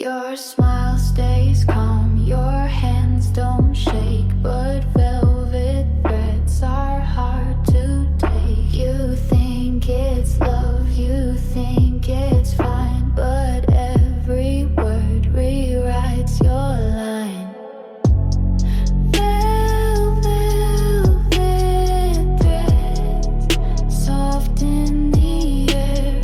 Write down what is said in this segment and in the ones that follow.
Your smile stays calm, your hands don't shake, but velvet threads are hard to take. You think it's love, you think it's fine, but every word rewrites your line. Velvet threads, soft in the air.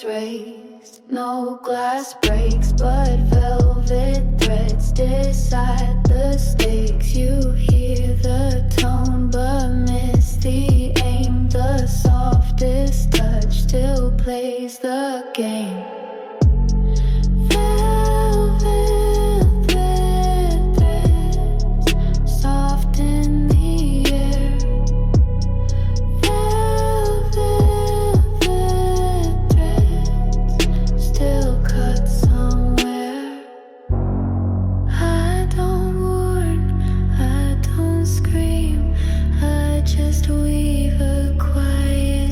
Raised, no glass breaks, but velvet threads decide the stakes. You hear the tone but miss the aim. The softest touch still plays the game. Velvet threads, soft in the air. Weave a quiet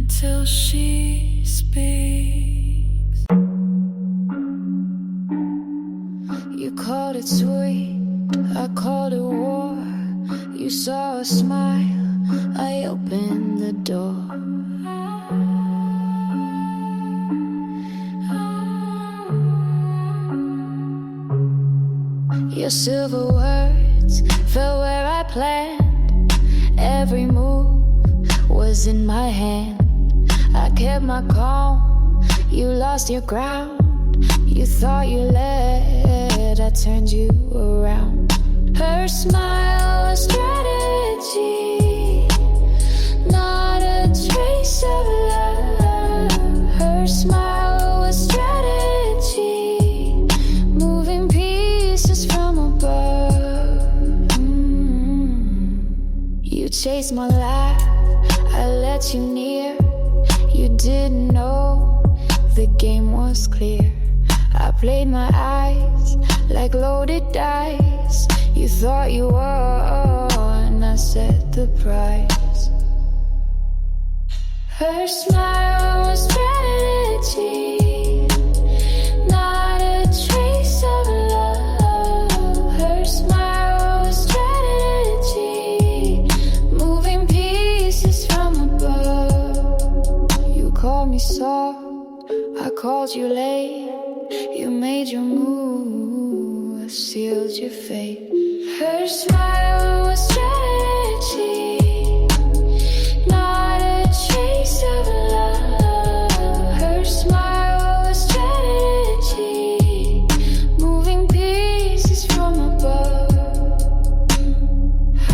till she speaks. You called it sweet, I called it war. You saw a smile, I opened the door. Your silver words fell where I planned. Every move was in my hand. I kept my calm, you lost your ground. You thought you led, I turned you around. Her smile was strategy, not a trace of love. Her smile was strategy, moving pieces from above. You chased my laugh, I let you near. You didn't know the game was clear. I played my eyes like loaded dice. You thought you won, I set the price. Her smile was strategy, not a trace of love. Her smile was strategy, moving pieces from above. You called me soft, I called you late. You made your move, I sealed your fate. Her smile was strategy, not a trace of love. Her smile was strategy, moving pieces from above. I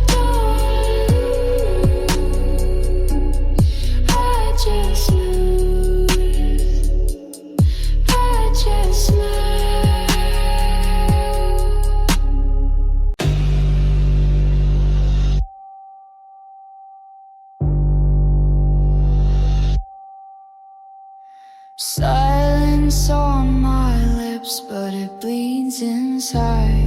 don't lose, I just lose. I just smile. Silence on my lips, but it bleeds inside.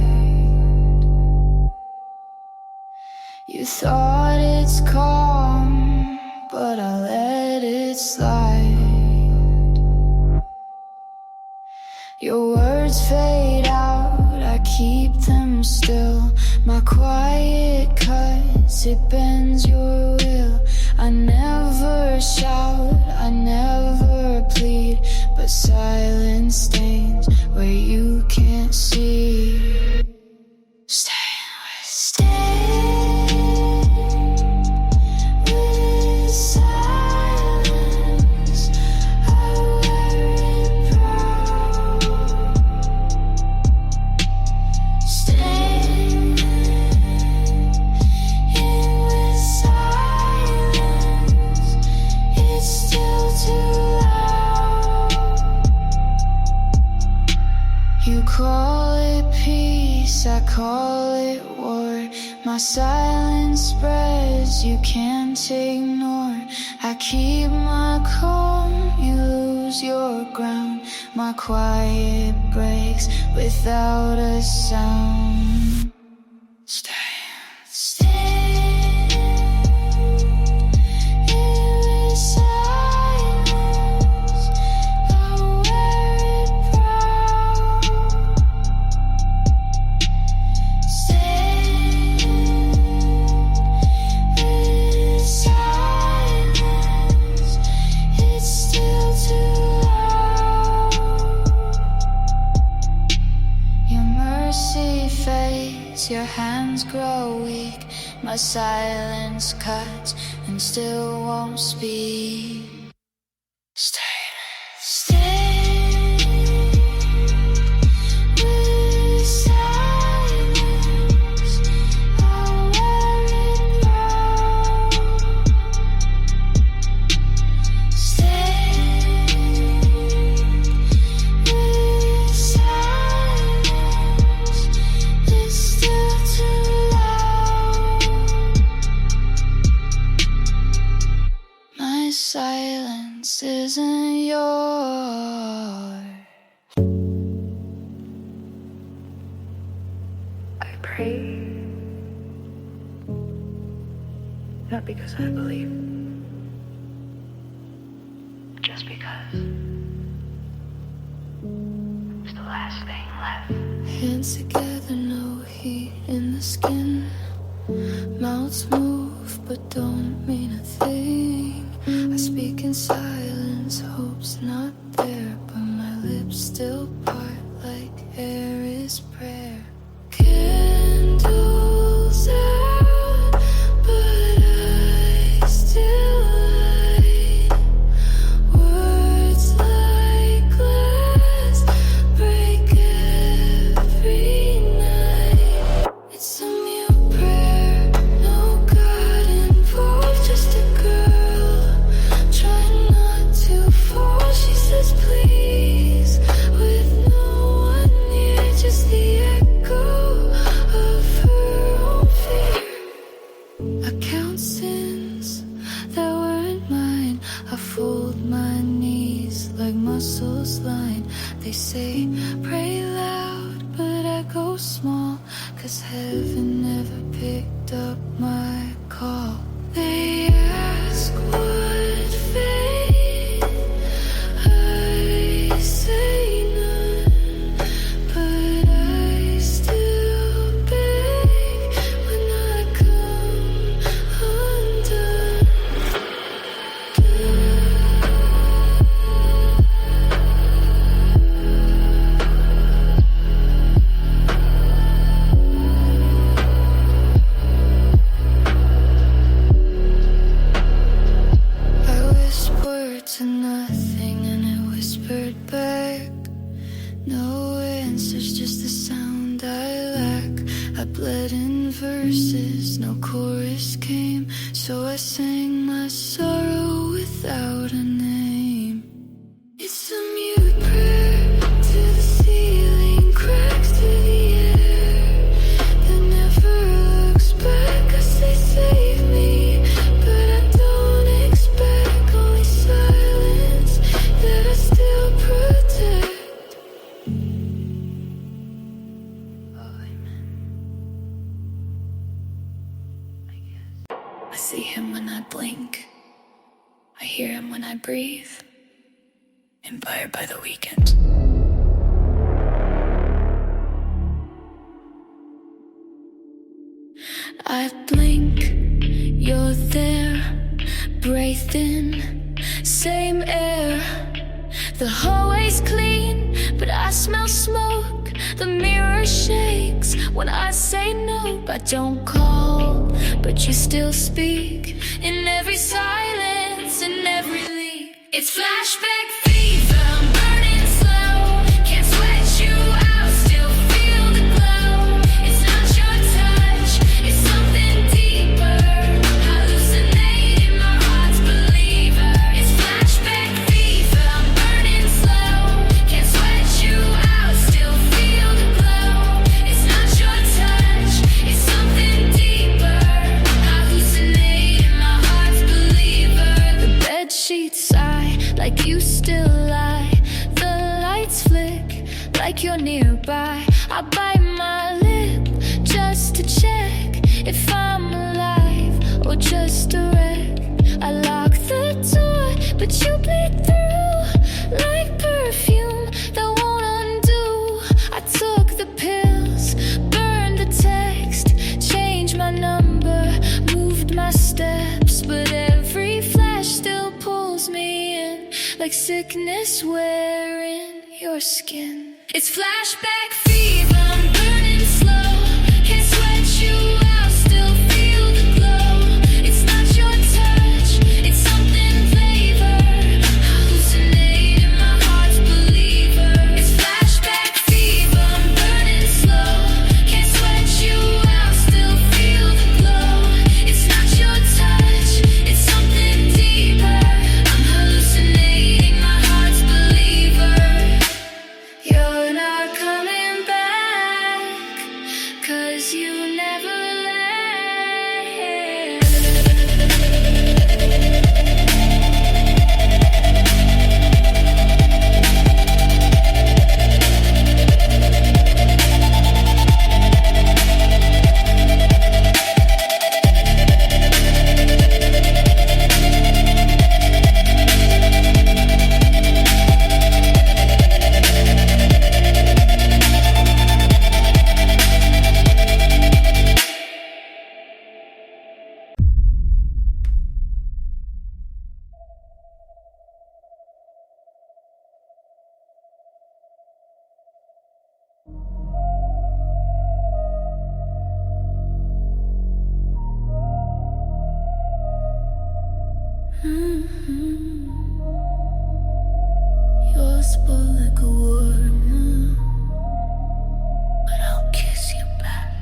You thought it's calm, but I let it slide. Your words fade out, I keep them still. My quiet cuts, it bends your will. I never shout, I never plead, but silence stains where you can't see. Stay with silence. I wear it proud. Stay with silence. It's still too loud. You call it peace, I call it war. My silence spreads, you can't ignore. I keep my calm, you lose your ground. My quiet breaks without a sound. Stay with silence. I wear it proud. Stay with silence. It's still too loud. Your mercy fades, your hands grow weak. My silence cuts and still won't speak. Stay with silence. I wear it proud. Stay with silence. It's still too loud. My silence isn't yours. I pray Not because I believe, just because it's the last thing left. Hands together, no heat in the skin. Mouths move but don't mean a thing. I speak in silence, hope's not there, but my lips still part like air is prayer. Candles out, but I still light. Words like glass break every night. It's a mute prayer, no God involved, just a girl trying not to fall. She says please, with no one near, just the echo of her own fear. I count sins that weren't mine. I fold my knees like muscles line. They say pray loud, but I go small, 'cause heaven never picked up my call. They ask what fate, I say none, but I still beg when I come undone. I whispered to nothing and it whispered back. No answers, just the sound I lack. I bled in verses, no chorus came, so I sang my sorrow without a name. It's a mute prayer to the ceiling, cracks to the air that never looks back. I say save me, but I don't expect only silence that I still protect. Oh, amen. I guess. I see him when I blink. I hear him when I breathe. Empire by the Weekend. I blink, you're there, breathed in, same air. The hallway's clean, but I smell smoke. The mirror shakes when I say no. I don't call, but you still speak in every silence, in every leak. It's flashback fever, I'm burning slow. Can't sweat you out, still feel the glow. It's not your touch, it's something deeper. Hallucinating, my heart's believer. It's flashback fever, I'm burning slow. Can't sweat you out, still feel the glow. It's not your touch, it's something deeper. Hallucinating, my heart's believer. The bed sheets sigh like you still lie. The lights flick like you're nearby. I bite my lip just to check if I'm alive or just a wreck. I lock the door, but you bleed through like perfume that won't undo. I took the pills, burned the text, changed my number, moved my steps, but every flash still pulls me in like sickness wearing your skin. It's flashback fever, I'm burning slow. Can't sweat you out, still feel the glow. It's not your touch, it's something flavor. Hallucinating, my heart's believer. It's flashback fever, I'm burning slow. Can't sweat you out, still feel the glow. It's not your touch, it's something deeper. I'm hallucinating, my heart's believer. You're not coming back. You're spoiled like a worm, but I'll kiss you back.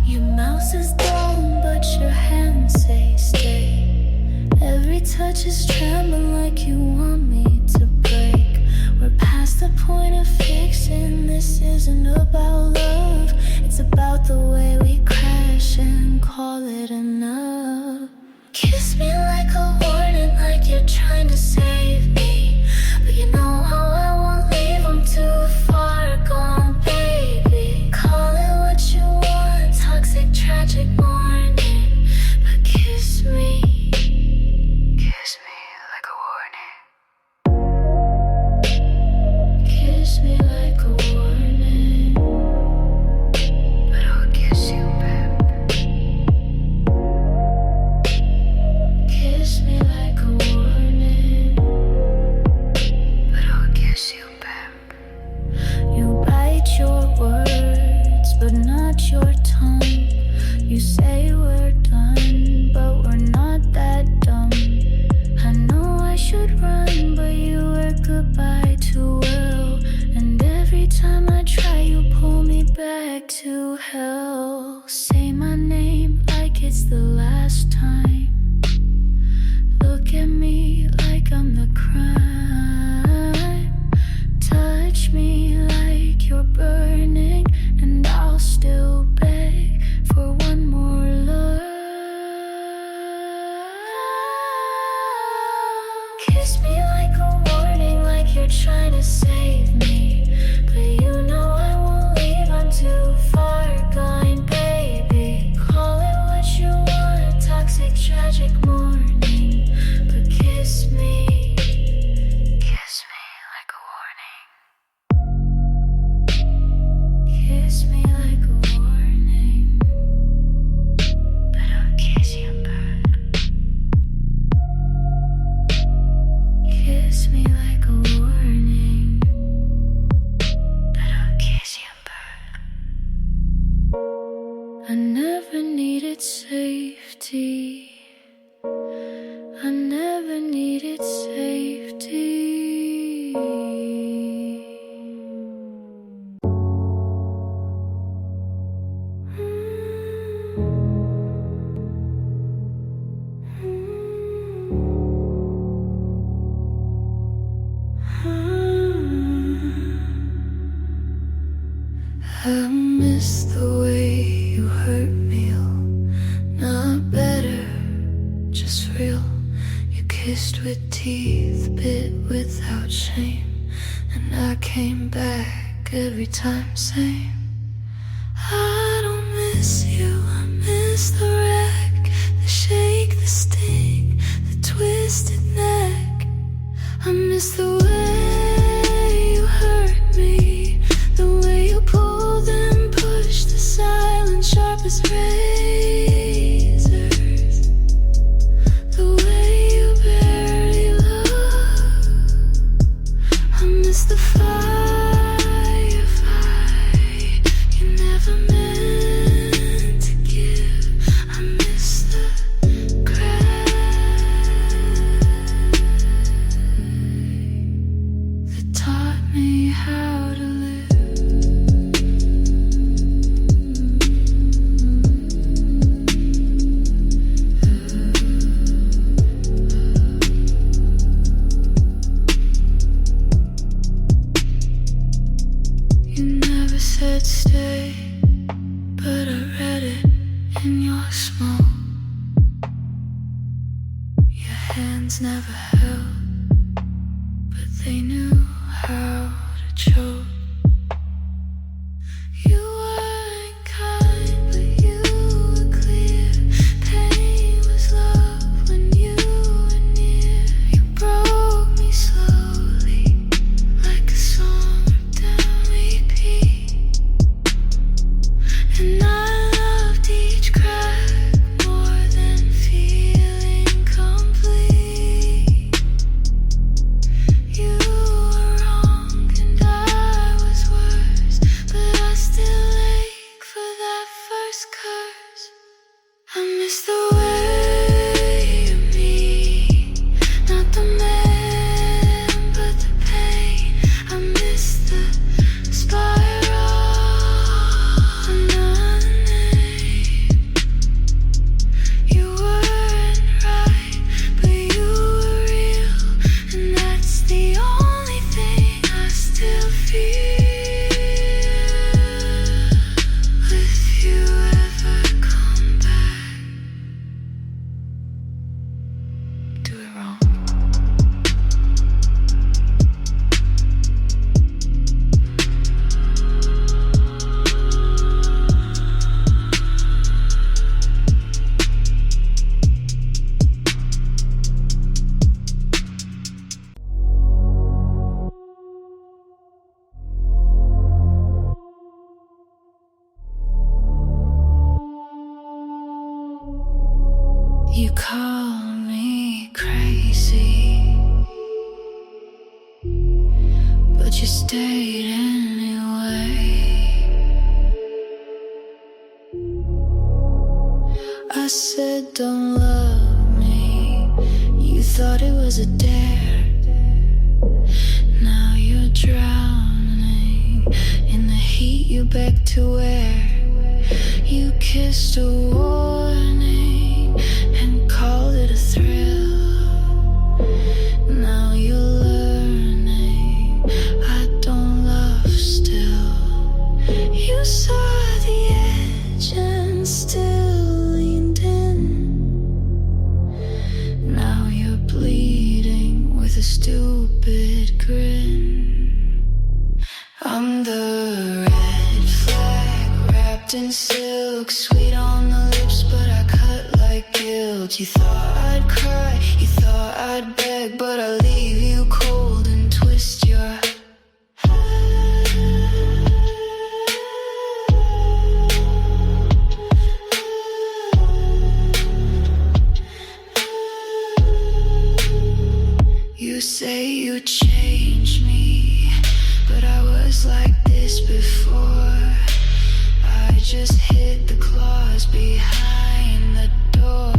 Your mouth is dumb, but your hands say stay. Every touch is trembling like you want me to break. We're past the point of fixing. This isn't about love, it's about the way we crash and call it enough. Kiss me like a warning, like you're trying to save me, but you know how I won't leave, I'm too far gone, baby. Call it what you want, toxic, tragic morning, but kiss me like a warning. Kiss me like a warning, but I'll kiss you back. Kiss me like a warning, but I'll kiss you back. You bite your words, but not your tongue. You say we're done, but we're not that dumb. I know I should run, but you were goodbye too well. And every time I try, you pull me back to hell. Say my name like it's the last time. Look at me like I'm the crime. Touch me like you're burning, and I'll still beg for one more love. Kiss me like a warning, like you're trying to save me, but you know I won't leave, I'm too far gone, baby. Call it what you want, toxic, tragic morning, but kiss me like a warning. Kiss me like a warning, but I'll kiss you back. Kiss me like a warning, but I'll kiss you back. I never needed safety. I never needed safety. I miss the way you hurt me, not better, just real. You kissed with teeth, bit without shame, and I came back every time same. I don't miss you, I miss the wreck, the shake, the sting, the twisted neck. I miss the way you hurt me, the way you pulled and pushed, the silent sharp as razors, the way you barely love. I miss the firefight you never meant to give. I miss the crave that taught me how to live. You never said stay, but I read it in your smoke. Your hands never held, but they knew how to choke. You weren't kind, but you were clear. Pain was love when you were near. You broke me slowly, like a song ripped down repeat. And I loved each crack more than feeling complete. You stayed anyway. I said don't love me, you thought it was a dare. Now you're drowning in the heat you begged to wear. You kissed a warning and called it a thrill. Now you're learning I don't love still. You saw the edge and still leaned in. Now you're bleeding with a stupid grin. I'm the red flag wrapped in silk, sweet on the lips but I cut like guilt. You thought I'd cry, you thought I'd beg, but I leave you cold and twist your You say you changed me, but I was like this before. I just hid the claws behind the door.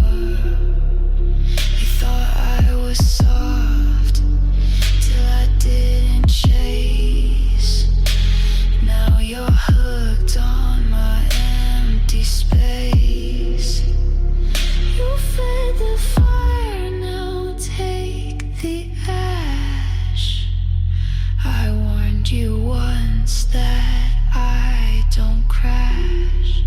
You thought I was soft till I didn't chase. Now you're hooked on my empty space. You fed the fire, now take the ash. I warned you once that I don't crash.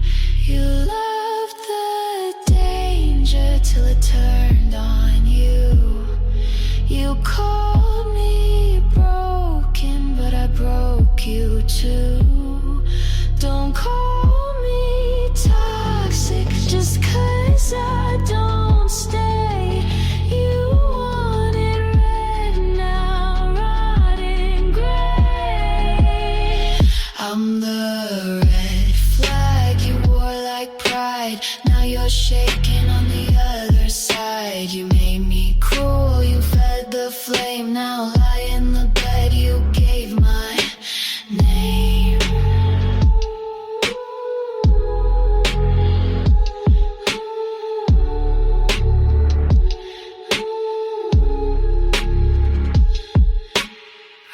You loved the danger till it turned on you. You called me broken, but I broke you too. Don't call me toxic just 'cause I don't stay. You want it red now, rotting gray. I'm the red flag you wore like pride. Now you're shaking on the other side. You made me cruel, you fed the flame. Now lie in the bed you gave my name.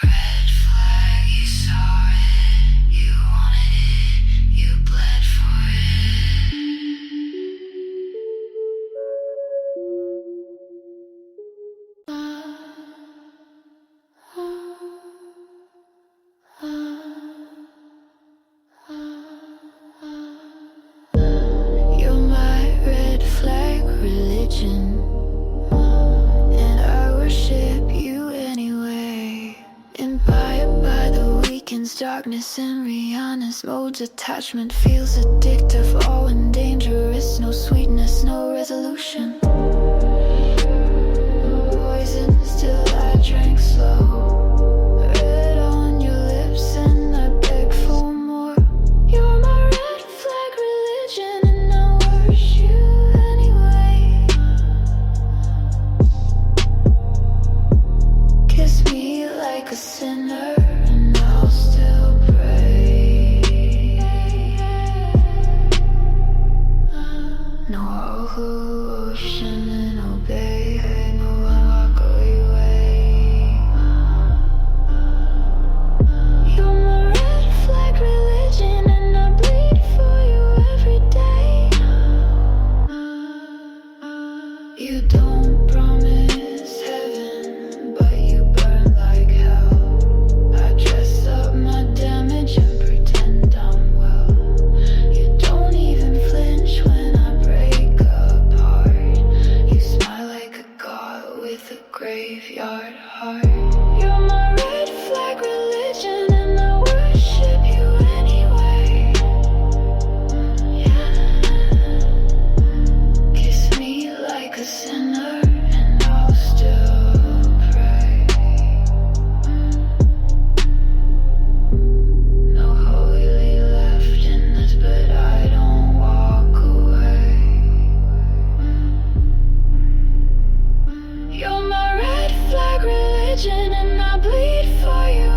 Red flag, you saw it, you wanted it, you bled for it. You're my red flag religion, and I worship you anyway. Inspired by the weekend's darkness and Rihanna's modes, attachment feels addictive, all and dangerous. No sweetness, no resolution. Poison, still I drank slow. Red on your lips and I beg for more. You're my red flag religion and I worship you anyway. Kiss me like a sinner and I'll still pray. No ocean and obey, no one walk away. You're my red flag religion and I bleed for you every day. You don't promise heaven, but you burn like hell. I dress up my damage and pretend I'm well. You don't even flinch when I break apart. You smile like a god with a graveyard heart. You're my red flag religion and I worship you anyway. Yeah. Kiss me like a sinner and I'll still pray. No holy left in this, but I don't walk away. You're my red flag religion and I bleed for you